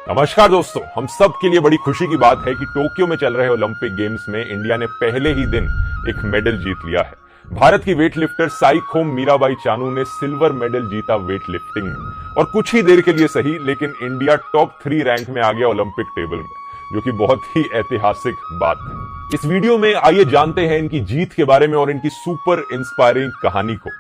नमस्कार दोस्तों, हम सब के लिए बड़ी खुशी की बात है कि टोक्यो में चल रहे ओलंपिक गेम्स में इंडिया ने पहले ही दिन एक मेडल जीत लिया है। भारत की वेट लिफ्टर साईखोम मीराबाई चानू ने सिल्वर मेडल जीता वेट लिफ्टिंग में, और कुछ ही देर के लिए सही लेकिन इंडिया टॉप 3 रैंक में आ गया ओलंपिक टेबल में, जो कि बहुत ही ऐतिहासिक बात है। इस वीडियो में आइए जानते हैं इनकी जीत के बारे में और इनकी सुपर इंस्पायरिंग कहानी को।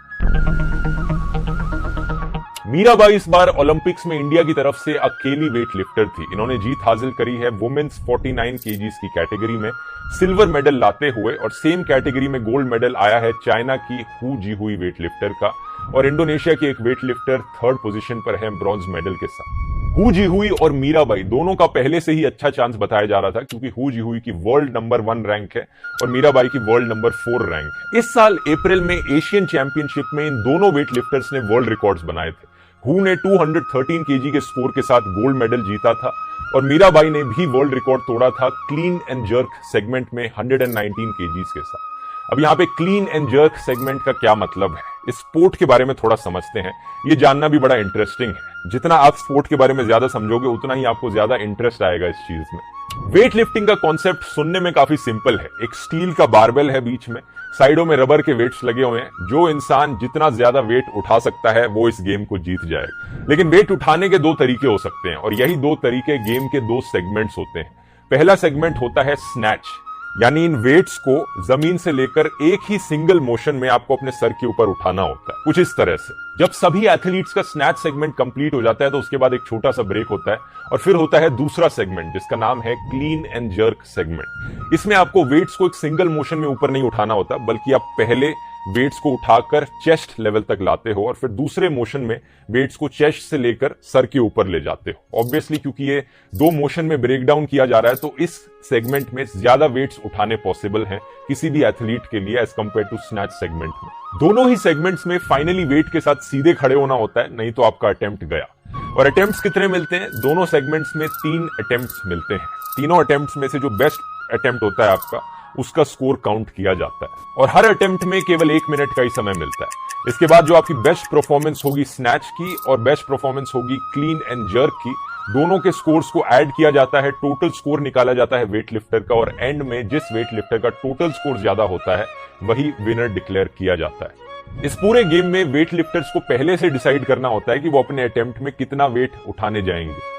मीराबाई इस बार ओलंपिक्स में इंडिया की तरफ से अकेली वेट लिफ्टर थी। इन्होंने जीत हासिल करी है वुमेन्स 49 केजीज की कैटेगरी में सिल्वर मेडल लाते हुए, और सेम कैटेगरी में गोल्ड मेडल आया है चाइना की हु जीहुई वेट लिफ्टर का, और इंडोनेशिया की एक वेट लिफ्टर 3rd पोजीशन पर है ब्रॉन्ज मेडल के साथ। हु जीहुई और मीराबाई दोनों का पहले से ही अच्छा चांस बताया जा रहा था, क्योंकि हु जीहुई की वर्ल्ड नंबर 1 रैंक है और मीराबाई की वर्ल्ड नंबर 4 रैंक है। इस साल अप्रैल में एशियन चैंपियनशिप में इन दोनों वेट लिफ्टर्स ने वर्ल्ड रिकॉर्ड्स बनाए थे। हु ने 213 केजी के स्कोर के साथ गोल्ड मेडल जीता था, और मीराबाई ने भी वर्ल्ड रिकॉर्ड तोड़ा था क्लीन एंड जर्क सेगमेंट में 119 केजीज के साथ। अब यहाँ पे क्लीन एंड जर्क सेगमेंट का क्या मतलब है, इस स्पोर्ट के बारे में थोड़ा समझते हैं। ये जानना भी बड़ा इंटरेस्टिंग है। जितना आप स्पोर्ट के बारे में ज्यादा समझोगे उतना ही आपको ज्यादा इंटरेस्ट आएगा इस चीज में। वेट लिफ्टिंग का कॉन्सेप्ट सुनने में काफी सिंपल है। एक स्टील का बारबेल है, बीच में साइडों में रबर के वेट्स लगे हुए हैं। जो इंसान जितना ज्यादा वेट उठा सकता है वो इस गेम को जीत जाएगा। लेकिन वेट उठाने के 2 तरीके हो सकते हैं, और यही 2 तरीके गेम के 2 सेगमेंट्स होते हैं। पहला सेगमेंट होता है स्नैच, यानी इन वेट्स को जमीन से लेकर एक ही सिंगल मोशन में आपको अपने सर के ऊपर उठाना होता है, कुछ इस तरह से। जब सभी एथलीट्स का स्नैच सेगमेंट कंप्लीट हो जाता है तो उसके बाद एक छोटा सा ब्रेक होता है, और फिर होता है दूसरा सेगमेंट जिसका नाम है क्लीन एंड जर्क सेगमेंट। इसमें आपको वेट्स को एक सिंगल मोशन में ऊपर नहीं उठाना होता, बल्कि आप पहले वेट्स को उठाकर चेस्ट लेवल तक लाते हो और फिर दूसरे मोशन में वेट्स को चेस्ट से लेकर सर के ऊपर ले जाते हो। ऑब्वियसली क्योंकि ये 2 मोशन में ब्रेक डाउन किया जा रहा है तो इस सेगमेंट में ज्यादा वेट्स उठाने पॉसिबल हैं किसी भी एथलीट के लिए as compared to snatch segment में। दोनों ही सेगमेंट्स में फाइनली वेट के साथ सीधे खड़े होना होता है, नहीं तो आपका अटेम्प्ट गया। और अटेम्प्ट्स कितने मिलते हैं? दोनों सेगमेंट्स में 3 अटेम्प्ट्स मिलते हैं। तीनों अटेम्प्ट्स में से जो बेस्ट अटेम्प्ट होता है आपका, उसका स्कोर काउंट किया जाता है, और हर अटेम्प्ट में केवल 1 मिनट का ही समय मिलता है। इसके बाद जो आपकी बेस्ट परफॉर्मेंस होगी स्नैच की और बेस्ट परफॉर्मेंस होगी क्लीन एंड जर्क की, दोनों के स्कोर्स को ऐड किया जाता है, टोटल स्कोर निकाला जाता है वेट लिफ्टर का, और एंड में जिस वेट लिफ्टर का टोटल स्कोर ज्यादा होता है वही विनर डिक्लेयर किया जाता है। इस पूरे गेम में वेट लिफ्टर्स को पहले से डिसाइड करना होता है कि वो अपने अटेम्प्ट में कितना वेट उठाने जाएंगे।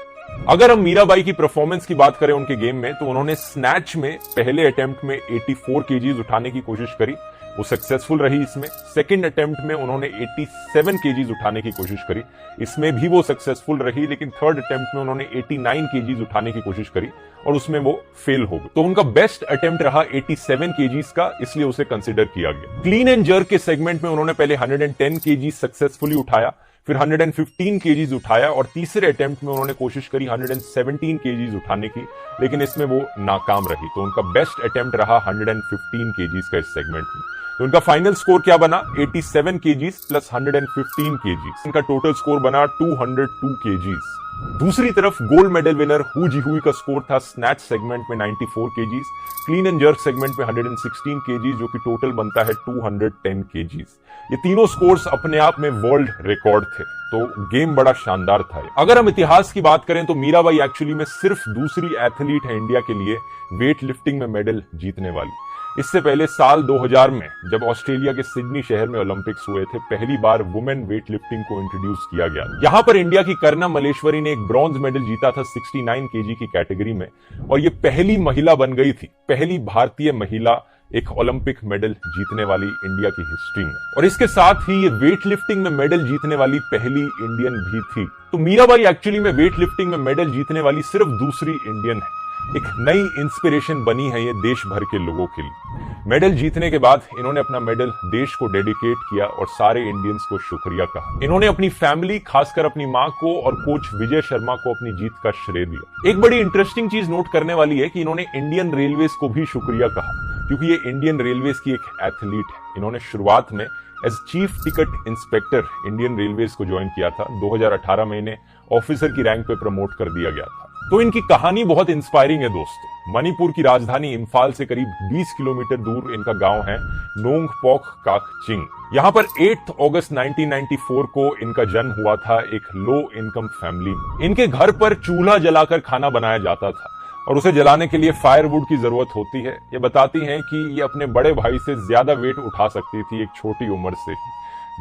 अगर हम मीराबाई की परफॉर्मेंस की बात करें उनके गेम में, तो उन्होंने स्नैच में पहले अटेम्प्ट में 84 केजीज उठाने की कोशिश करी, वो सक्सेसफुल रही इसमें। सेकंड अटेम्प्ट में उन्होंने 87 केजीज उठाने की कोशिश करी, इसमें भी वो सक्सेसफुल रही। लेकिन थर्ड अटेम्प्ट में उन्होंने 89 केजीज उठाने की कोशिश करी और उसमें वो फेल हो गए। तो उनका बेस्ट अटेम्प्ट रहा 87 केजीज का, इसलिए उसे कंसिडर किया गया। क्लीन एंड जर्क के सेगमेंट में उन्होंने पहले 110 केजीज सक्सेसफुली उठाया, फिर 115 केजीज उठाया, और तीसरे अटेम्प्ट में उन्होंने कोशिश करी 117 केजीज उठाने की, लेकिन इसमें वो नाकाम रही। तो उनका बेस्ट अटेम्प्ट रहा 115 केजीज का इस सेगमेंट में। तो उनका फाइनल स्कोर क्या बना? 87 केजीज प्लस 115 केजीज। इनका टोटल स्कोर बना 202 केजीज। दूसरी तरफ गोल्ड मेडल विनर हु जीहुई का स्कोर था स्नैच सेगमेंट में 94 KGs, clean and jerk segment में 116 केजीज, जो कि टोटल बनता है 210 केजीज। ये तीनों स्कोर्स अपने आप में वर्ल्ड रिकॉर्ड थे, तो गेम बड़ा शानदार था। अगर हम इतिहास की बात करें तो मीराबाई एक्चुअली में सिर्फ दूसरी एथलीट है इंडिया के लिए वेट लिफ्टिंग में मेडल जीतने वाली। इससे पहले साल 2000 में जब ऑस्ट्रेलिया के सिडनी शहर में ओलंपिक्स हुए थे, पहली बार वुमेन वेट लिफ्टिंग को इंट्रोड्यूस किया गया। यहां पर इंडिया की कर्णा मलेश्वरी ने एक ब्रॉन्ज मेडल जीता था 69 केजी की कैटेगरी में, और ये पहली महिला बन गई थी, पहली भारतीय महिला एक ओलंपिक मेडल जीतने वाली इंडिया की हिस्ट्री में। और इसके साथ ही ये वेट लिफ्टिंग में मेडल जीतने वाली पहली इंडियन भी थी। तो मीराबाई एक्चुअली में वेट लिफ्टिंग में मेडल जीतने वाली सिर्फ दूसरी इंडियन है। एक नई इंस्पिरेशन बनी है ये देश भर के लोगों के लिए। मेडल जीतने के बाद इन्होंने अपना मेडल देश को डेडिकेट किया और सारे इंडियंस को शुक्रिया कहा। इन्होंने अपनी फैमिली, खासकर अपनी मां को और कोच विजय शर्मा को अपनी जीत का श्रेय दिया। एक बड़ी इंटरेस्टिंग चीज नोट करने वाली है कि इन्होंने इंडियन रेलवेज को भी शुक्रिया कहा, क्योंकि ये इंडियन रेलवेज की एक एथलीट है। इन्होंने शुरुआत में as chief ticket inspector Indian railways को ज्वाइन किया था। 2018 में इन्हें ऑफिसर की रैंक पे प्रमोट कर दिया गया था। तो इनकी कहानी बहुत इंस्पायरिंग है दोस्तों। मणिपुर की राजधानी इम्फाल से करीब 20 किलोमीटर दूर इनका गांव है नोंगपोक काकचिंग। यहाँ पर 8 अगस्त 1994 को इनका जन्म हुआ था एक लो इनकम फैमिली में। इनके घर पर चूल्हा जलाकर खाना बनाया जाता था और उसे जलाने के लिए फायरवुड की जरूरत होती है। ये बताती हैं कि ये अपने बड़े भाई से ज्यादा वेट उठा सकती थी एक छोटी उम्र से।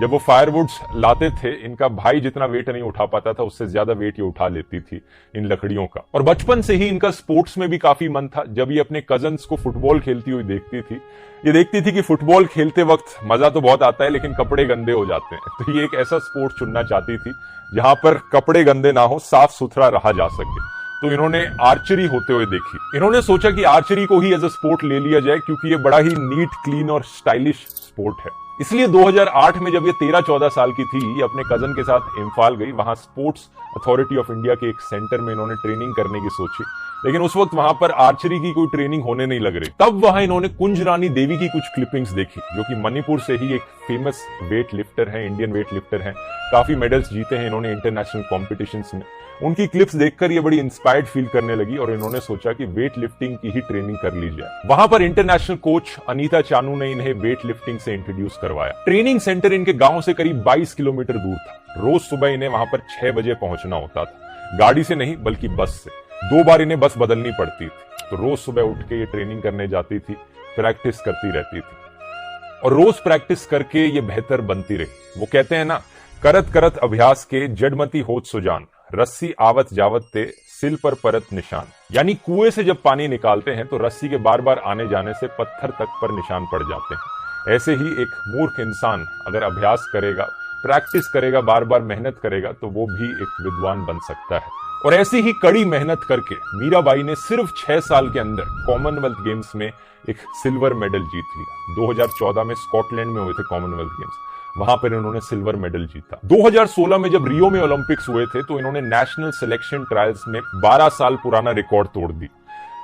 जब वो फायरवुड्स लाते थे, इनका भाई जितना वेट नहीं उठा पाता था, उससे ज्यादा वेट ये उठा लेती थी इन लकड़ियों का। और बचपन से ही इनका स्पोर्ट्स में भी काफी मन था। जब ये अपने कजन्स को फुटबॉल खेलती हुई देखती थी, ये देखती थी कि फुटबॉल खेलते वक्त मजा तो बहुत आता है लेकिन कपड़े गंदे हो जाते हैं। तो ये एक ऐसा स्पोर्ट्स चुनना चाहती थी जहां पर कपड़े गंदे ना हो, साफ सुथरा रहा जा सके। तो इन्होंने आर्चरी होते हुए देखी। इन्होंने सोचा कि आर्चरी को ही एज अ स्पोर्ट ले लिया जाए क्योंकि ये बड़ा ही नीट, क्लीन और स्टाइलिश स्पोर्ट है। इसलिए 2008 में जब ये 13-14 साल की थी, ये अपने कजन के साथ इम्फाल गई। वहां स्पोर्ट्स अथॉरिटी ऑफ इंडिया के एक सेंटर में इन्होंने ट्रेनिंग करने की सोची, लेकिन उस वक्त वहां पर आर्चरी की कोई ट्रेनिंग होने नहीं लग रही। तब वहां इन्होंने कुंज रानी देवी की कुछ क्लिपिंग्स देखी, जो कि मणिपुर से ही एक फेमस वेट लिफ्टर है, इंडियन वेट लिफ्टर है। काफी मेडल्स जीते हैं इन्होंने इंटरनेशनल कॉम्पिटिशन्स में। उनकी क्लिप्स देखकर ये बड़ी इंस्पायर्ड फील करने लगी और इन्होंने सोचा कि वेट लिफ्टिंग की ही ट्रेनिंग कर ली जाए। वहां पर इंटरनेशनल कोच अनीता चानू ने इन्हें वेट लिफ्टिंग से इंट्रोड्यूस करवाया। ट्रेनिंग सेंटर इनके गांव से करीब 22 किलोमीटर दूर था। रोज सुबह इन्हें वहां पर 6 बजे पहुंचना होता था, गाड़ी से नहीं बल्कि बस से। 2 बार इन्हें बस बदलनी पड़ती थी। तो रोज सुबह उठ के ये ट्रेनिंग करने जाती थी, प्रैक्टिस करती रहती थी और रोज प्रैक्टिस करके ये बेहतर बनती रही। वो कहते हैं ना, करत करत अभ्यास के जडमती होत सुजान, रस्सी आवत जावत ते सिल पर परत निशान। यानी कुएं से जब पानी निकालते हैं तो रस्सी के बार बार आने जाने से पत्थर तक पर निशान पड़ जाते हैं। ऐसे ही एक मूर्ख इंसान अगर अभ्यास करेगा, प्रैक्टिस करेगा, बार बार मेहनत करेगा, तो वो भी एक विद्वान बन सकता है। और ऐसी ही कड़ी मेहनत करके मीराबाई ने सिर्फ 6 साल के अंदर कॉमनवेल्थ गेम्स में एक सिल्वर मेडल जीत लिया। 2014 में स्कॉटलैंड में हुए थे कॉमनवेल्थ गेम्स, वहां पर इन्होंने सिल्वर मेडल जीता। 2016 में जब रियो में ओलंपिक्स हुए थे तो इन्होंने नेशनल सिलेक्शन ट्रायल्स में 12 साल पुराना रिकॉर्ड तोड़ दी।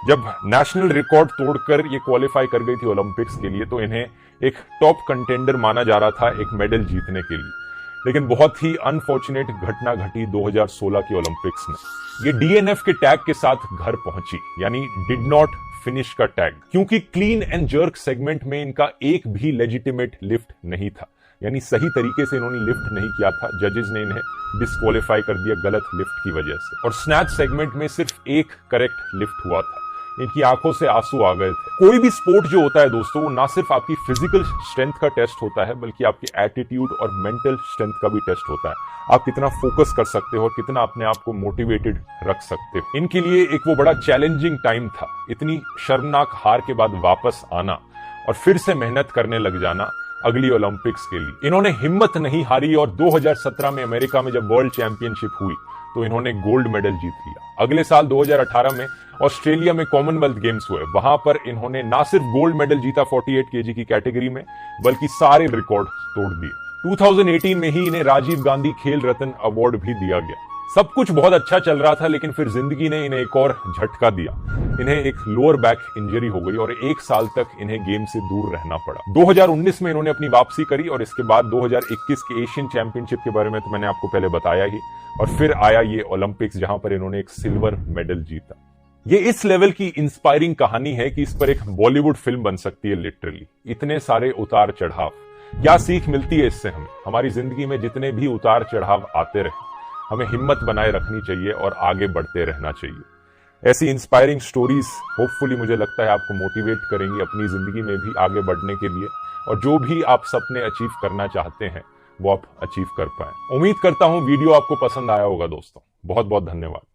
जब नेशनल रिकॉर्ड तोड़कर ये क्वालिफाई कर गई थी ओलंपिक्स के लिए, तो इन्हें एक टॉप कंटेंडर माना जा रहा था एक मेडल जीतने के लिए। लेकिन बहुत ही अनफॉर्चुनेट घटना घटी 2016 की ओलंपिक्स में। ये डीएनएफ के टैग के साथ घर पहुंची, यानी डिड नॉट फिनिश का टैग, क्योंकि क्लीन एंड जर्क सेगमेंट में इनका एक भी लेजिटिमेट लिफ्ट नहीं था। यानी सही तरीके से इन्होंने लिफ्ट नहीं किया था। जजेस ने इन्हें डिस्क्वालीफाई कर दिया गलत लिफ्ट की वजह से। और स्नैच सेगमेंट में सिर्फ एक करेक्ट लिफ्ट हुआ था। इनकी आंखों से आंसू आ गए थे। कोई भी स्पोर्ट जो होता है दोस्तों, वो ना सिर्फ आपकी फिजिकल स्ट्रेंथ का टेस्ट होता है, बल्कि आपकी एटीट्यूड और मेंटल स्ट्रेंथ का भी टेस्ट होता है। आप कितना फोकस कर सकते हो और कितना अपने आप को मोटिवेटेड रख सकते हो। इनके लिए एक वो बड़ा चैलेंजिंग टाइम था। इतनी शर्मनाक हार के बाद वापस आना और फिर से मेहनत करने लग जाना अगली ओलंपिक्स के लिए। इन्होंने हिम्मत नहीं हारी और 2017 में अमेरिका में जब वर्ल्ड चैंपियनशिप हुई तो इन्होंने गोल्ड मेडल जीत लिया। अगले साल 2018 में ऑस्ट्रेलिया में कॉमनवेल्थ गेम्स हुए। वहां पर इन्होंने ना सिर्फ गोल्ड मेडल जीता 48 केजी की कैटेगरी में, बल्कि सारे रिकॉर्ड तोड़ दिए। 2018 में ही इन्हें राजीव गांधी खेल रत्न अवार्ड भी दिया गया। सब कुछ बहुत अच्छा चल रहा था, लेकिन फिर जिंदगी ने इन्हें एक और झटका दिया। इन्हें एक लोअर बैक इंजरी हो गई और 1 साल तक इन्हें गेम से दूर रहना पड़ा। 2019 में इन्होंने अपनी वापसी करी और इसके बाद 2021 के एशियन चैंपियनशिप के बारे में तो मैंने आपको पहले बताया ही। और फिर आया ये ओलंपिक्स, जहां पर इन्होंने एक सिल्वर मेडल जीता। ये इस लेवल की इंस्पायरिंग कहानी है कि इस पर एक बॉलीवुड फिल्म बन सकती है लिटरली। इतने सारे उतार चढ़ाव, क्या सीख मिलती है इससे हमें? हमारी जिंदगी में जितने भी उतार चढ़ाव आते रहे, हमें हिम्मत बनाए रखनी चाहिए और आगे बढ़ते रहना चाहिए। ऐसी इंस्पायरिंग स्टोरीज होपफुली मुझे लगता है आपको मोटिवेट करेंगी अपनी जिंदगी में भी आगे बढ़ने के लिए, और जो भी आप सपने अचीव करना चाहते हैं वो आप अचीव कर पाए। उम्मीद करता हूं वीडियो आपको पसंद आया होगा दोस्तों। बहुत बहुत धन्यवाद।